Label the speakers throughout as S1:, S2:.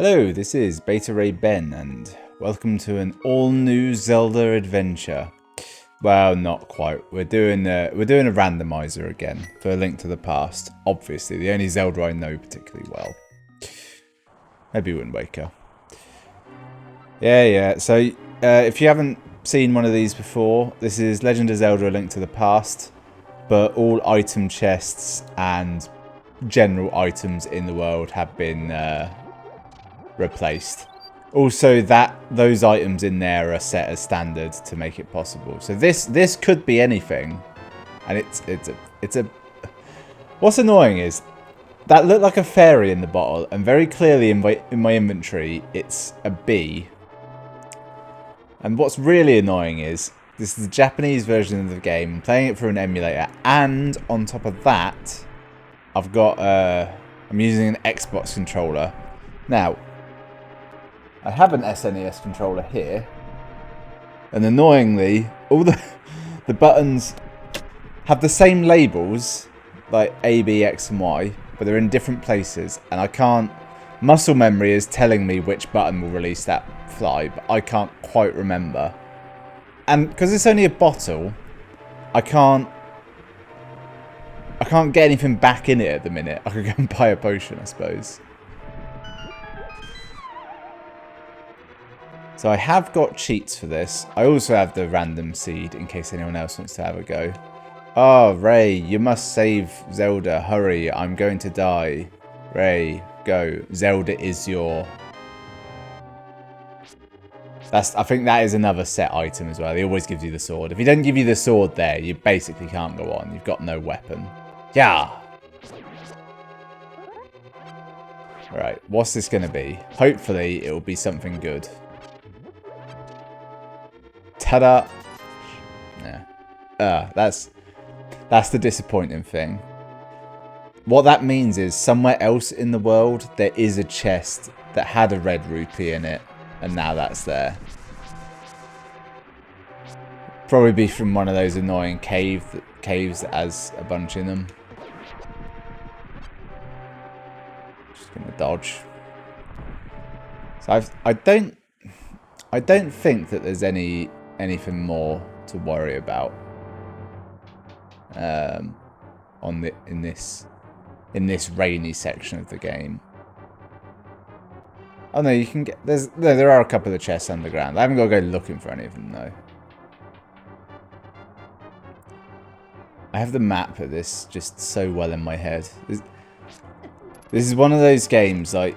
S1: Hello, this is Beta Ray Ben, and welcome to an all-new Zelda adventure. Well, not quite. We're doing a randomiser again for A Link to the Past. Obviously, the only Zelda I know particularly well. Maybe Wind Waker. Yeah. So, if you haven't seen one of these before, this is Legend of Zelda: A Link to the Past, but all item chests and general items in the world have been replaced. Also, those items in there are set as standard to make it possible. So this could be anything, and it's a. What's annoying is that looked like a fairy in the bottle, and very clearly in my inventory it's a bee. And what's really annoying is this is the Japanese version of the game. I'm playing it through an emulator, and on top of that, I've got I'm using an Xbox controller now. I have an SNES controller here, and annoyingly, all the buttons have the same labels, like A, B, X, and Y, but they're in different places, and I can't. Muscle memory is telling me which button will release that fly, but I can't quite remember. And because it's only a bottle, I can't get anything back in it at the minute. I could go and buy a potion, I suppose. So I have got cheats for this. I also have the random seed in case anyone else wants to have a go. Oh, Ray, you must save Zelda. Hurry, I'm going to die. Ray, go. Zelda is your... I think that is another set item as well. He always gives you the sword. If he doesn't give you the sword there, you basically can't go on. You've got no weapon. Yeah. Right, what's this going to be? Hopefully, it will be something good. Ta-da! Yeah. That's the disappointing thing. What that means is somewhere else in the world there is a chest that had a red rupee in it, and now that's there. Probably be from one of those annoying caves that has a bunch in them. Just gonna dodge. So I don't think that there's anything more to worry about in this rainy section of the game. Oh no, you can get there are a couple of chests underground. I haven't got to go looking for any of them though. I have the map of this just so well in my head. This is one of those games like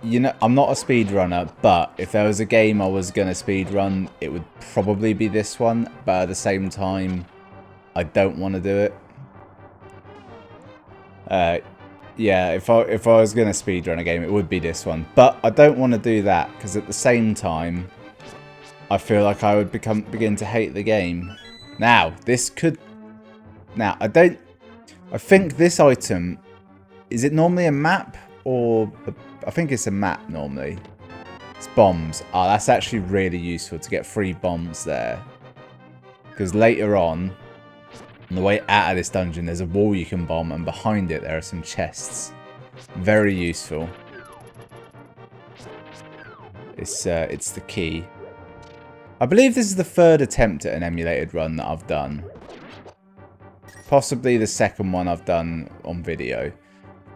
S1: you know, I'm not a speedrunner, but if there was a game I was gonna speedrun, it would probably be this one. But at the same time, I don't want to do it. Yeah, if I was gonna speedrun a game, it would be this one. But I don't want to do that because at the same time, I feel like I would begin to hate the game. Now, this could. Now, I think this item, is it normally a map or I think it's a map normally. It's bombs. Oh, that's actually really useful to get 3 bombs there. Because later on the way out of this dungeon, there's a wall you can bomb, and behind it there are some chests. Very useful. It's the key. I believe this is the 3rd attempt at an emulated run that I've done. Possibly the 2nd one I've done on video.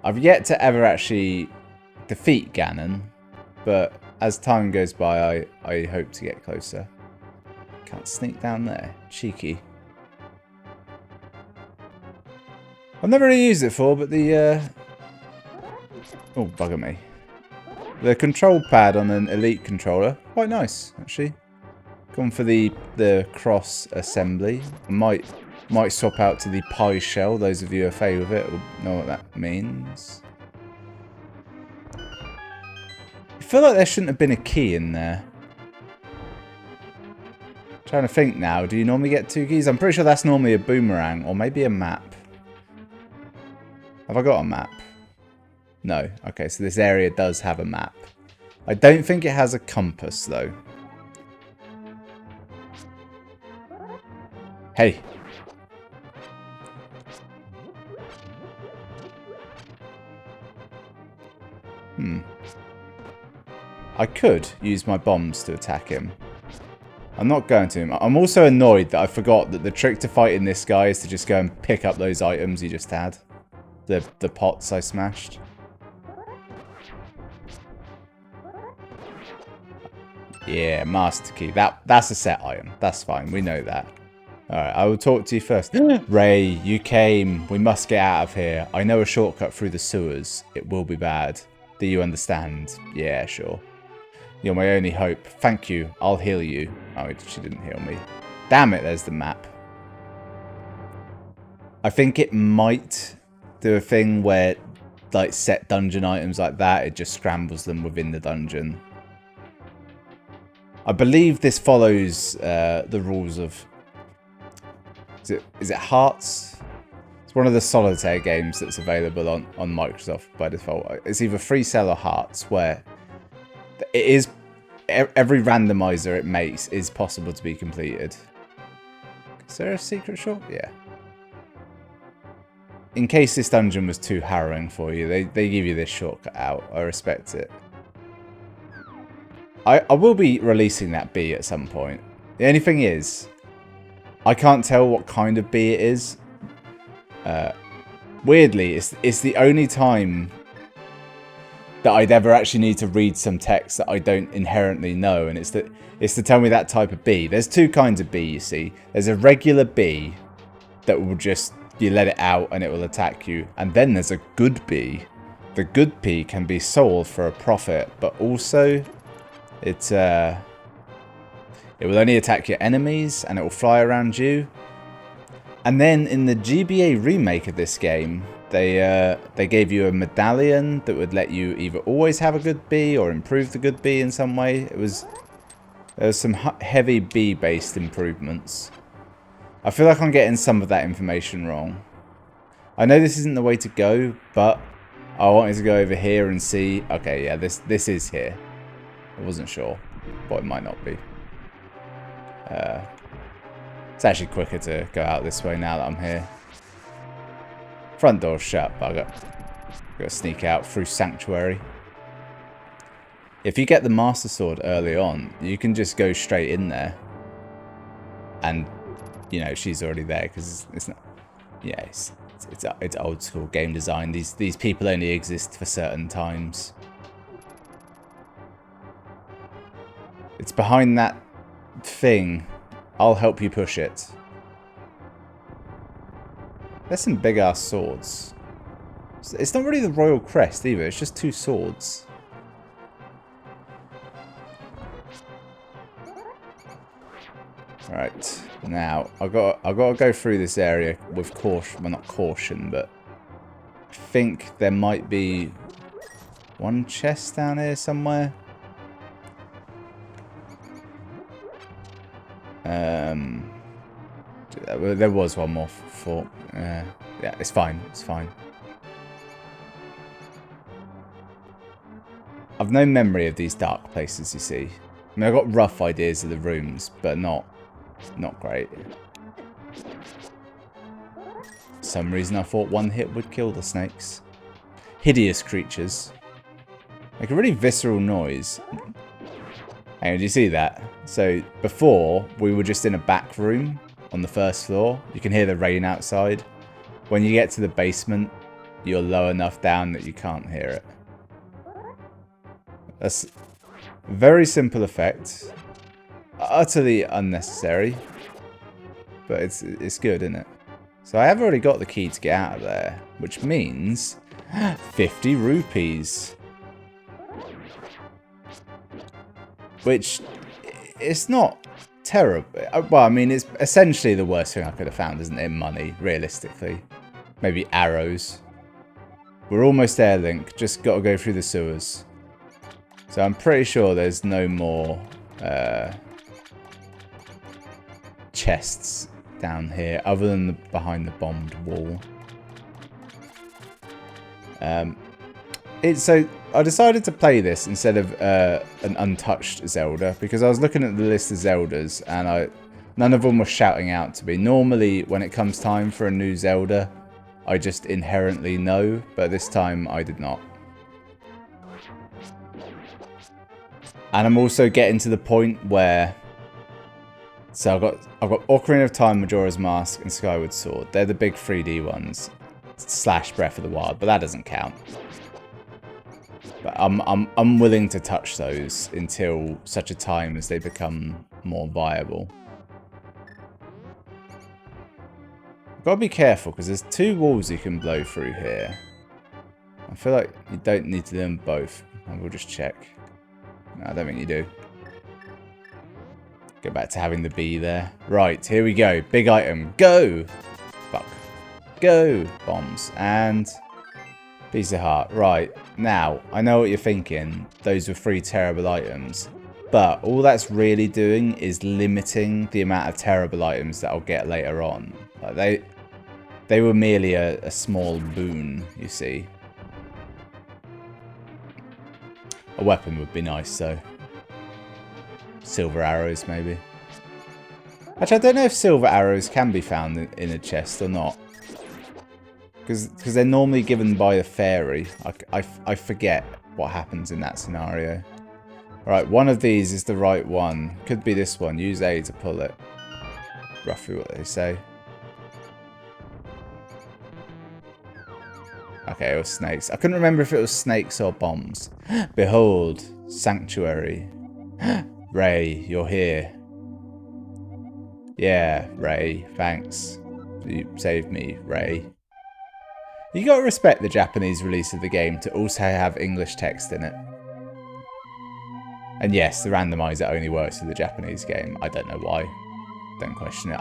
S1: I've yet to ever actually defeat Ganon, but as time goes by, I hope to get closer. Can't sneak down there. Cheeky. I've never really used it before, but the... Oh, bugger me. The control pad on an Elite controller. Quite nice, actually. Gone for the cross assembly. Might swap out to the pie shell. Those of you who are familiar with it will know what that means. I feel like there shouldn't have been a key in there. Trying to think now. Do you normally get 2 keys? I'm pretty sure that's normally a boomerang or maybe a map. Have I got a map? No. Okay, so this area does have a map. I don't think it has a compass though. Hey. I could use my bombs to attack him. I'm not going to. I'm also annoyed that I forgot that the trick to fighting this guy is to just go and pick up those items you just had. The pots I smashed. Yeah, master key. That's a set item. That's fine. We know that. Alright, I will talk to you first. Ray, you came. We must get out of here. I know a shortcut through the sewers. It will be bad. Do you understand? Yeah, sure. You're my only hope. Thank you. I'll heal you. Oh, she didn't heal me. Damn it, there's the map. I think it might do a thing where, like, set dungeon items like that, it just scrambles them within the dungeon. I believe this follows the rules of... Is it Hearts? It's one of the solitaire games that's available on Microsoft by default. It's either FreeCell or Hearts, where it is... Every randomizer it makes is possible to be completed. Is there a secret short? Yeah. In case this dungeon was too harrowing for you, they give you this shortcut out. I respect it. I will be releasing that bee at some point. The only thing is, I can't tell what kind of bee it is. Weirdly, it's the only time that I'd ever actually need to read some text that I don't inherently know, and it's to tell me that type of bee. There's two kinds of bee, you see. There's a regular bee that will just, you let it out and it will attack you, and then there's a good bee. The good bee can be sold for a profit, but also it will only attack your enemies and it will fly around you. And then in the GBA remake of this game, they gave you a medallion that would let you either always have a good bee or improve the good bee in some way. There was some heavy bee-based improvements. I feel like I'm getting some of that information wrong. I know this isn't the way to go, but I wanted to go over here and see. Okay, yeah, this is here. I wasn't sure, but it might not be. It's actually quicker to go out this way now that I'm here. Front door's shut, but I've got to sneak out through Sanctuary. If you get the Master Sword early on, you can just go straight in there. And, you know, she's already there, because it's not... Yeah, it's old school game design. These people only exist for certain times. It's behind that thing. I'll help you push it. There's some big ass swords. It's not really the royal crest either. It's just two swords. Right, now I've got to go through this area with caution. Well, not caution, but I think there might be one chest down here somewhere. There was one more for. Yeah, it's fine. It's fine. I've no memory of these dark places. You see, I mean, I've got rough ideas of the rooms, but not great. For some reason, I thought one hit would kill the snakes. Hideous creatures. Make a really visceral noise. Hang on, do you see that? So before, we were just in a back room on the first floor. You can hear the rain outside. When you get to the basement, you're low enough down that you can't hear it. That's a very simple effect. Utterly unnecessary. But it's good, isn't it? So I have already got the key to get out of there. Which means 50 rupees. Which, it's not terrible. Well, I mean, it's essentially the worst thing I could have found, isn't it? Money, realistically. Maybe arrows. We're almost there, Link. Just got to go through the sewers. So I'm pretty sure there's no more chests down here, other than behind the bombed wall. So I decided to play this instead of an untouched Zelda, because I was looking at the list of Zeldas and none of them were shouting out to me. Normally when it comes time for a new Zelda, I just inherently know, but this time I did not. And I'm also getting to the point where... So I've got Ocarina of Time, Majora's Mask, and Skyward Sword. They're the big 3D ones. / Breath of the Wild, but that doesn't count. But I'm willing to touch those until such a time as they become more viable. Gotta be careful, because there's 2 walls you can blow through here. I feel like you don't need to do them both. And we'll just check. No, I don't think you do. Go back to having the bee there. Right, here we go. Big item. Go! Fuck. Go! Bombs. And... piece of heart. Right, now, I know what you're thinking. Those were 3 terrible items. But all that's really doing is limiting the amount of terrible items that I'll get later on. Like they were merely a small boon, you see. A weapon would be nice, though. Silver arrows, maybe. Actually, I don't know if silver arrows can be found in a chest or not. Because they're normally given by a fairy. I forget what happens in that scenario. Alright, one of these is the right one. Could be this one. Use A to pull it. Roughly what they say. Okay, it was snakes. I couldn't remember if it was snakes or bombs. Behold, Sanctuary. Ray, you're here. Yeah, Ray, thanks. You saved me, Ray. You gotta respect the Japanese release of the game to also have English text in it. And yes, the randomizer only works for the Japanese game. I don't know why. Don't question it.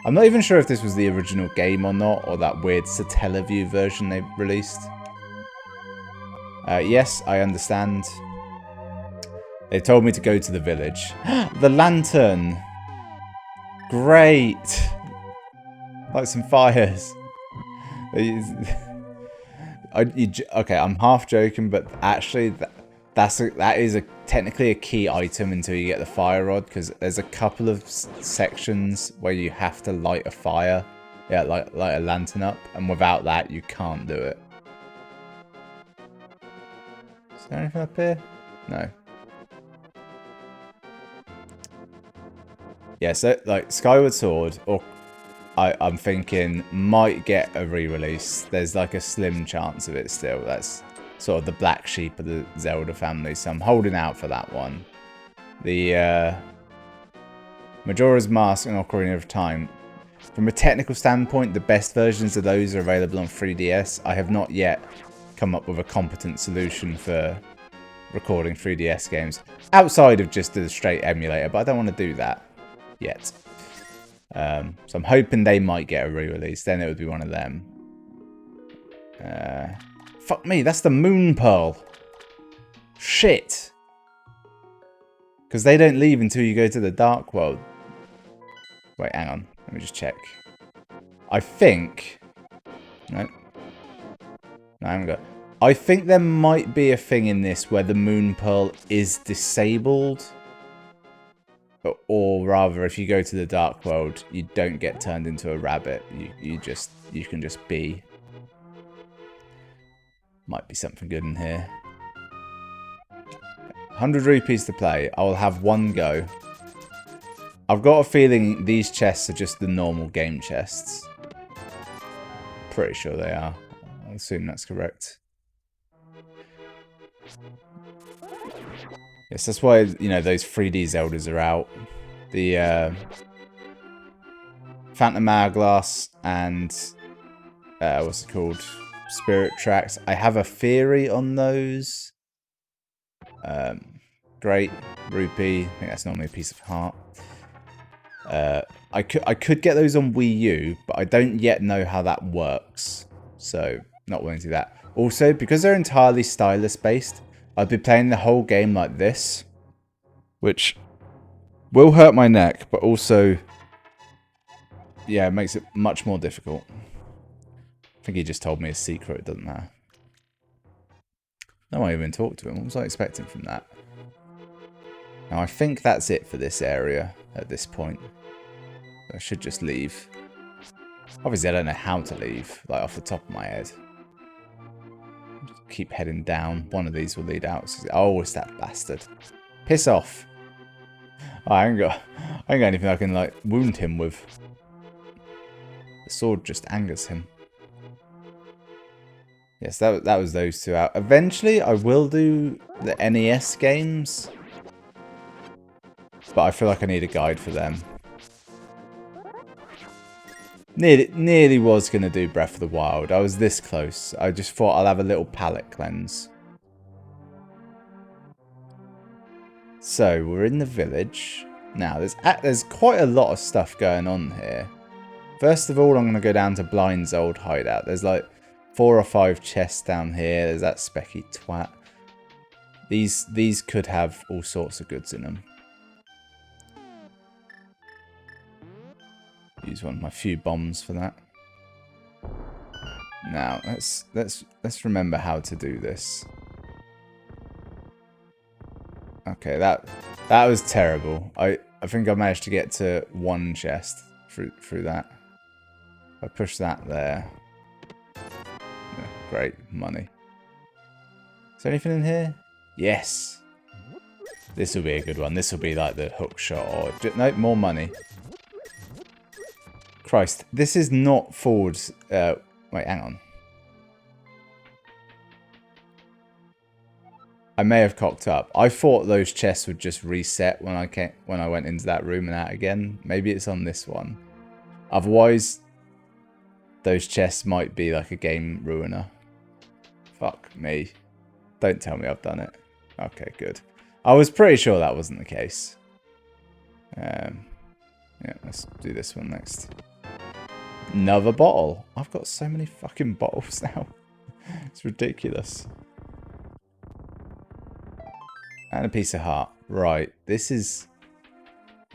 S1: I'm not even sure if this was the original game or not, or that weird Satellaview version they released. Yes, I understand. They told me to go to the village. The lantern! Great! Like some fires. Okay, I'm half joking, but actually that is technically a key item until you get the fire rod, because there's a couple of sections where you have to light a fire. Yeah, light a lantern up, and without that you can't do it. Is there anything up here? No. Yeah, so like Skyward Sword, or I'm thinking might get a re-release. There's like a slim chance of it still. That's sort of the black sheep of the Zelda family, so I'm holding out for that one. The Majora's Mask and Ocarina of Time. From a technical standpoint, the best versions of those are available on 3DS. I have not yet come up with a competent solution for recording 3DS games outside of just a straight emulator, but I don't want to do that yet. So I'm hoping they might get a re-release. Then it would be one of them. Fuck me, that's the Moon Pearl. Shit. Because they don't leave until you go to the Dark World. Wait, hang on. Let me just check. I think... No. No, I haven't got... I think there might be a thing in this where the Moon Pearl is disabled. Or rather, if you go to the Dark World, you don't get turned into a rabbit. You can just be. Might be something good in here. 100 rupees to play. I will have one go. I've got a feeling these chests are just the normal game chests. Pretty sure they are. I'll assume that's correct. Yes, that's why, you know, those 3D Zeldas are out. The Phantom Hourglass and what's it called? Spirit Tracks. I have a theory on those. Great. Rupee. I think that's normally a piece of heart. I could get those on Wii U, but I don't yet know how that works. So, not willing to do that. Also, because they're entirely stylus based, I'd be playing the whole game like this, which will hurt my neck, but also, yeah, it makes it much more difficult. I think he just told me a secret, it doesn't matter. No one even talked to him. What was I expecting from that? Now, I think that's it for this area at this point. I should just leave. Obviously, I don't know how to leave, like off the top of my head. Keep heading down. One of these will lead out. Oh, it's that bastard. Piss off. Oh, I ain't got anything I can, like, wound him with. The sword just angers him. Yes, that was those two out. Eventually, I will do the NES games. But I feel like I need a guide for them. Nearly was going to do Breath of the Wild. I was this close. I just thought I'll have a little palate cleanse. So, we're in the village. Now, there's quite a lot of stuff going on here. First of all, I'm going to go down to Blind's old hideout. There's like 4 or 5 chests down here. There's that specky twat. These could have all sorts of goods in them. Use one of my few bombs for that. Now, let's remember how to do this. Okay, that was terrible. I think I managed to get to 1 chest through that. I push that there. Yeah, great, money. Is there anything in here? Yes. This will be a good one. This will be like the hook shot or no, more money. Christ, this is not forwards. Wait, hang on. I may have cocked up. I thought those chests would just reset when I went into that room and out again. Maybe it's on this one. Otherwise, those chests might be like a game ruiner. Fuck me. Don't tell me I've done it. Okay, good. I was pretty sure that wasn't the case. Yeah, let's do this one next. Another bottle. I've got so many fucking bottles now. It's ridiculous. And a piece of heart. Right. This has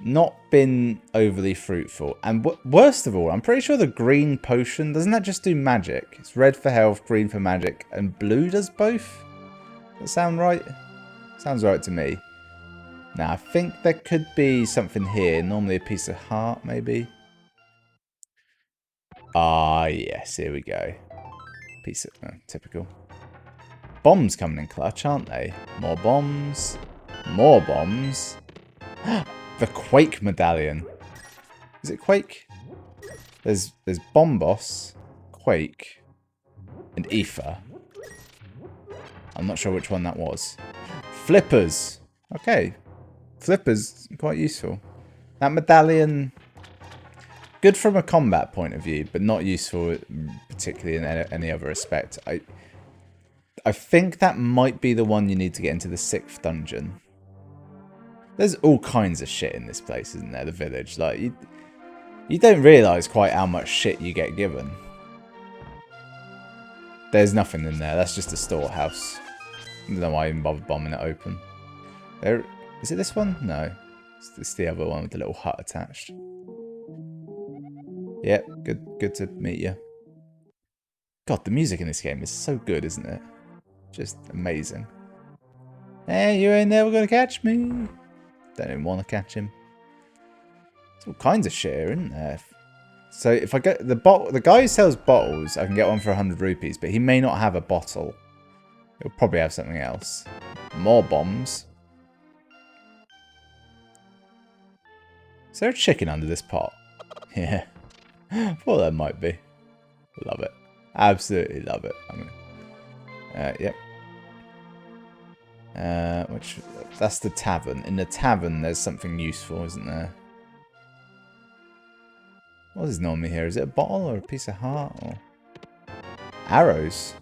S1: not been overly fruitful. And worst of all, I'm pretty sure the green potion, doesn't that just do magic? It's red for health, green for magic, and blue does both? Does that sound right? Sounds right to me. Now, I think there could be something here. Normally a piece of heart, maybe. Ah, yes. Here we go. Piece of... typical. Bombs coming in clutch, aren't they? More bombs. More bombs. The Quake medallion. Is it Quake? There's Bomb Boss, Quake, and Aether. I'm not sure which one that was. Flippers. Okay. Flippers, quite useful. That medallion, good from a combat point of view, but not useful particularly in any other respect. I think that might be the one you need to get into the 6th dungeon. There's all kinds of shit in this place, isn't there? The village. Like, you don't realise quite how much shit you get given. There's nothing in there. That's just a storehouse. I don't know why I even bother bombing it open. Is it this one? No. It's the other one with the little hut attached. Yep, good to meet you. God, the music in this game is so good, isn't it? Just amazing. Hey, you ain't never gonna catch me. Don't even want to catch him. There's all kinds of shit here, isn't there? So if I get the guy who sells bottles, I can get one for 100 rupees, but he may not have a bottle. He'll probably have something else. More bombs. Is there a chicken under this pot? Yeah. Thought there might be. Love it. Absolutely love it. I mean, yep. That's the tavern. In the tavern, there's something useful, isn't there? What is normally here? Is it a bottle or a piece of heart? Or arrows?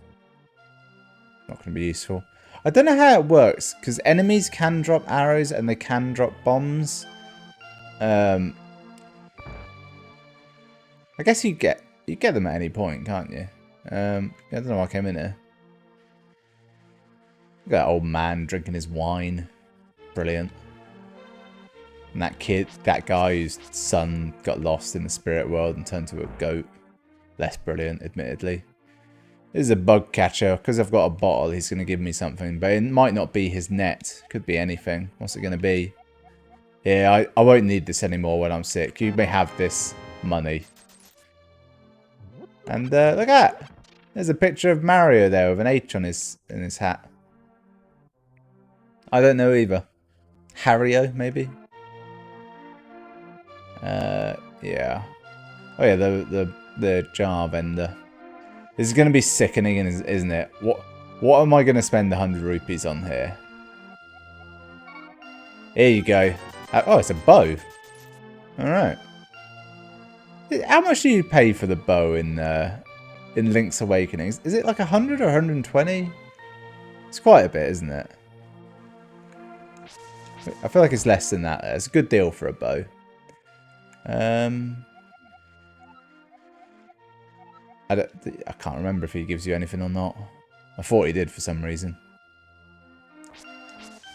S1: Not going to be useful. I don't know how it works, because enemies can drop arrows and they can drop bombs. I guess you get them at any point, can't you? I don't know why I came in here. Look at that old man drinking his wine. Brilliant. And that guy whose son got lost in the spirit world and turned to a goat. Less brilliant, admittedly. This is a bug catcher. Because I've got a bottle, he's going to give me something. But it might not be his net. Could be anything. What's it going to be? Yeah, I won't need this anymore when I'm sick. You may have this money. And look at that. There's a picture of Mario there with an H on in his hat. I don't know either. Hario, maybe? Yeah. Oh yeah, the jar vendor. This is going to be sickening, isn't it? What am I going to spend 100 rupees on here? Here you go. Oh, it's a bow. Alright. How much do you pay for the bow in Link's Awakening? Is it like 100 or 120? It's quite a bit, isn't it? I feel like it's less than that. It's a good deal for a bow. I can't remember if he gives you anything or not. I thought he did for some reason.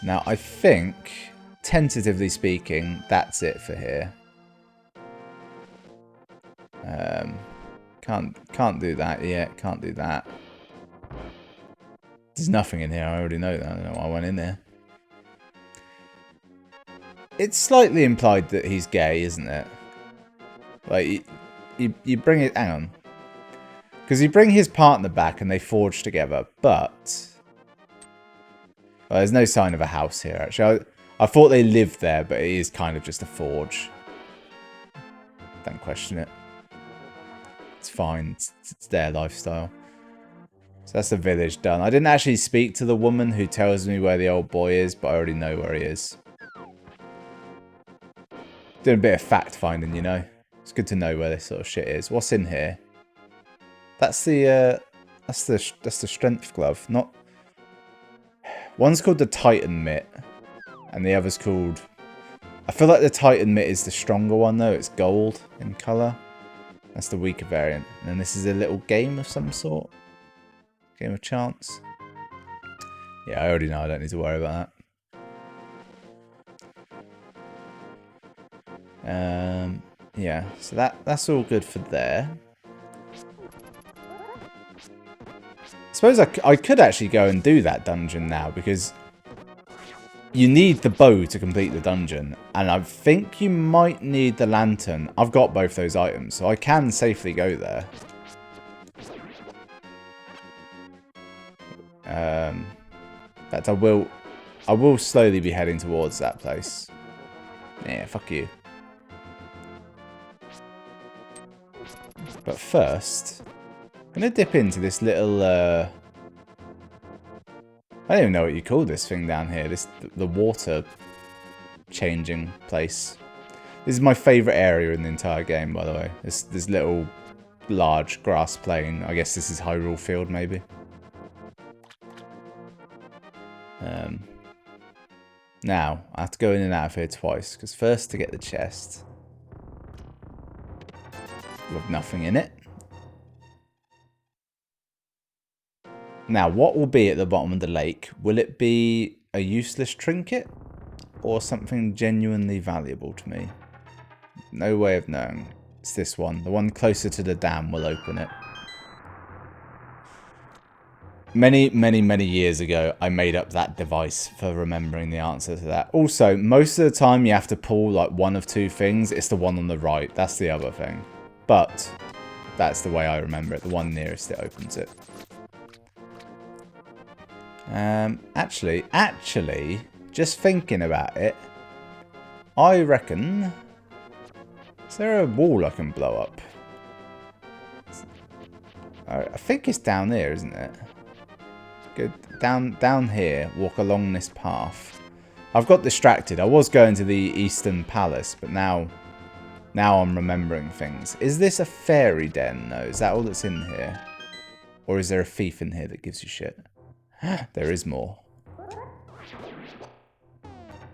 S1: Now, I think, tentatively speaking, that's it for here. Can't do that yet. Can't do that. There's nothing in here. I already know that. I don't know why I went in there. It's slightly implied that he's gay, isn't it? Like, you bring it... Hang on. Because you bring his partner back and they forge together, but... Well, there's no sign of a house here, actually. I thought they lived there, but it is kind of just a forge. Don't question it. It's fine. It's their lifestyle. So that's the village done. I didn't actually speak to the woman who tells me where the old boy is, but I already know where he is. Doing a bit of fact finding, you know. It's good to know where this sort of shit is. What's in here? That's the strength glove. Not. One's called the Titan mitt, and the other's called. I feel like the Titan mitt is the stronger one though. It's gold in color. That's the weaker variant. And then this is a little game of some sort. Game of chance. Yeah, I already know. I don't need to worry about that. Yeah, so that's all good for there. I suppose I could actually go and do that dungeon now, because you need the bow to complete the dungeon, and I think you might need the lantern. I've got both those items, so I can safely go there. In fact, I will slowly be heading towards that place. Yeah, fuck you. But first, I'm going to dip into this little, I don't even know what you call this thing down here. The water changing place. This is my favourite area in the entire game, by the way. This little large grass plain. I guess this is Hyrule Field, maybe. Now, I have to go in and out of here twice, because first to get the chest. With nothing in it. Now, what will be at the bottom of the lake? Will it be a useless trinket? Or something genuinely valuable to me? No way of knowing. It's this one. The one closer to the dam will open it. Many, many, many years ago, I made up that device for remembering the answer to that. Also, most of the time you have to pull like one of two things. It's the one on the right. That's the other thing. But that's the way I remember it. The one nearest it opens it. Actually, just thinking about it, I reckon... Is there a wall I can blow up? I think it's down there, isn't it? Go down here, walk along this path. I've got distracted. I was going to the Eastern Palace, but now I'm remembering things. Is this a fairy den, though? Is that all that's in here? Or is there a thief in here that gives you shit? There is more.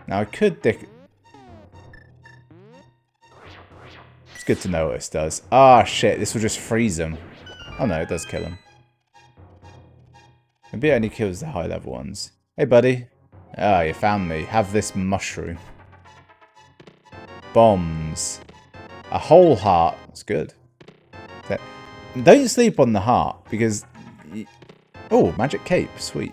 S1: Now I could dick... It's good to know what this does. Ah, shit. This will just freeze him. Oh, no. It does kill him. Maybe it only kills the high-level ones. Hey, buddy. Ah, you found me. Have this mushroom. Bombs. A whole heart. That's good. Don't sleep on the heart, because... Oh, magic cape. Sweet.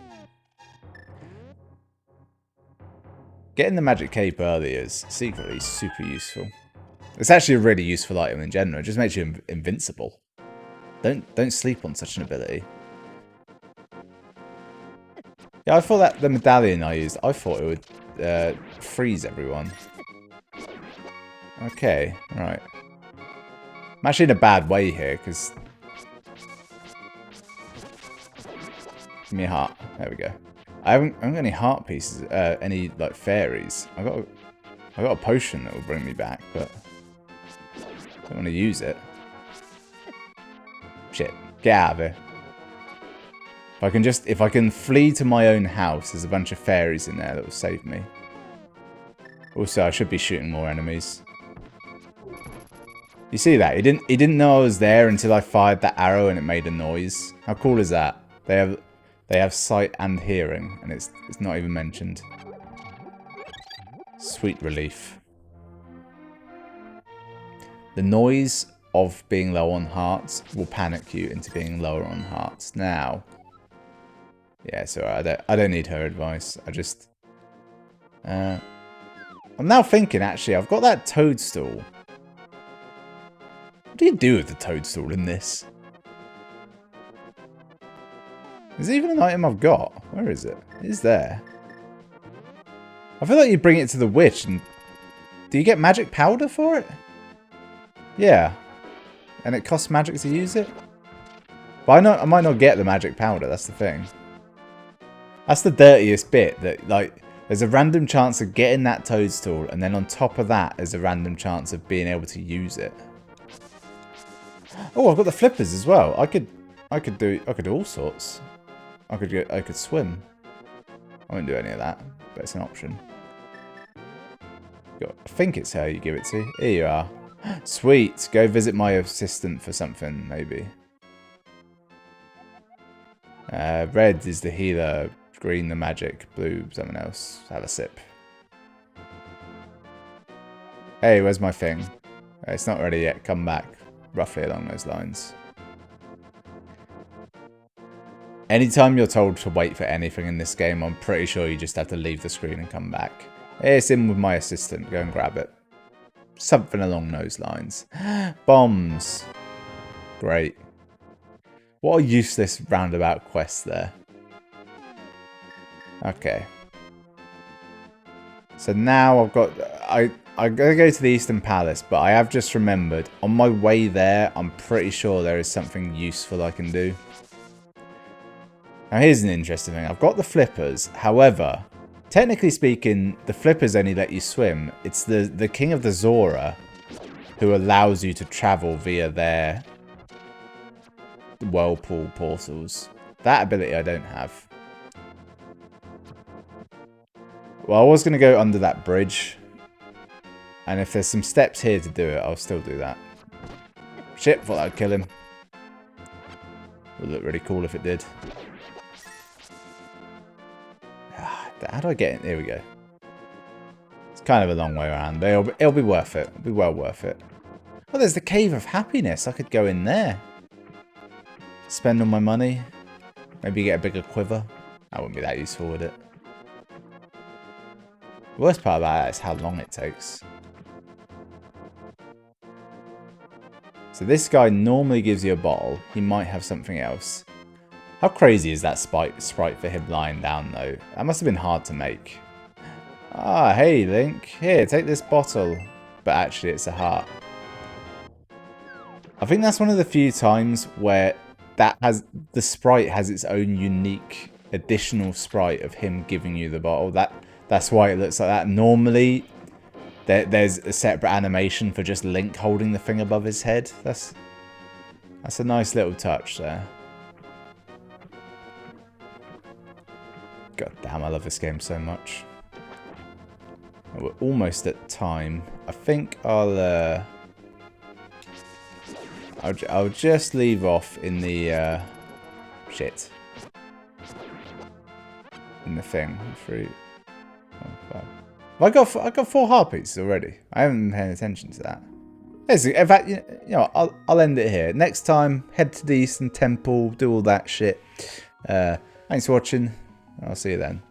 S1: Getting the magic cape early is secretly super useful. It's actually a really useful item in general. It just makes you invincible. Don't sleep on such an ability. Yeah, I thought that the medallion I used, I thought it would freeze everyone. Okay, right. I'm actually in a bad way here, because... Give me a heart. There we go. I haven't got any heart pieces, any, like, fairies. I got a potion that will bring me back, but... I don't want to use it. Shit. Get out of here. If I can flee to my own house, there's a bunch of fairies in there that will save me. Also, I should be shooting more enemies. You see that? He didn't know I was there until I fired that arrow and it made a noise. How cool is that? They have sight and hearing, and it's not even mentioned. Sweet relief. The noise of being low on hearts will panic you into being lower on hearts. Now, yeah, so I don't need her advice. I just, I'm now thinking actually, I've got that toadstool. What do you do with the toadstool in this? Is it even an item I've got? Where is it? It is there. I feel like you bring it to the witch and... Do you get magic powder for it? Yeah. And it costs magic to use it? But I might not get the magic powder, that's the thing. That's the dirtiest bit, that like there's a random chance of getting that toadstool, and then on top of that there's a random chance of being able to use it. Oh, I've got the flippers as well. I could do all sorts. I could swim. I won't do any of that, but it's an option. I think it's her you give it to. Here you are. Sweet. Go visit my assistant for something, maybe. Red is the healer. Green the magic. Blue something else. Have a sip. Hey, where's my thing? It's not ready yet. Come back. Roughly along those lines. Anytime you're told to wait for anything in this game, I'm pretty sure you just have to leave the screen and come back. Hey, it's in with my assistant. Go and grab it. Something along those lines. Bombs. Great. What a useless roundabout quest there. Okay. So now I've got... I gotta go to the Eastern Palace, but I have just remembered, on my way there, I'm pretty sure there is something useful I can do. Now here's an interesting thing. I've got the flippers. However, technically speaking, the flippers only let you swim. It's the King of the Zora who allows you to travel via their whirlpool portals. That ability I don't have. Well, I was going to go under that bridge. And if there's some steps here to do it, I'll still do that. Shit, thought that'd kill him. Would look really cool if it did. How do I get in? Here we go. It's kind of a long way around. It'll be worth it. It'll be well worth it. Oh, there's the Cave of Happiness. I could go in there. Spend all my money. Maybe get a bigger quiver. That wouldn't be that useful, would it? The worst part about that is how long it takes. So this guy normally gives you a bottle. He might have something else. How crazy is that sprite for him lying down, though? That must have been hard to make. Ah, hey, Link. Here, take this bottle. But actually, it's a heart. I think that's one of the few times where the sprite has its own unique additional sprite of him giving you the bottle. That's why it looks like that. Normally, there's a separate animation for just Link holding the thing above his head. That's a nice little touch there. God damn, I love this game so much. We're almost at time. I think I'll just leave off in the shit. In the thing. 3, 4, 5. I got 4 heart pieces already. I haven't been paying attention to that. In fact, you know, I'll end it here. Next time, head to the Eastern Temple, do all that shit. Thanks for watching. I'll see you then.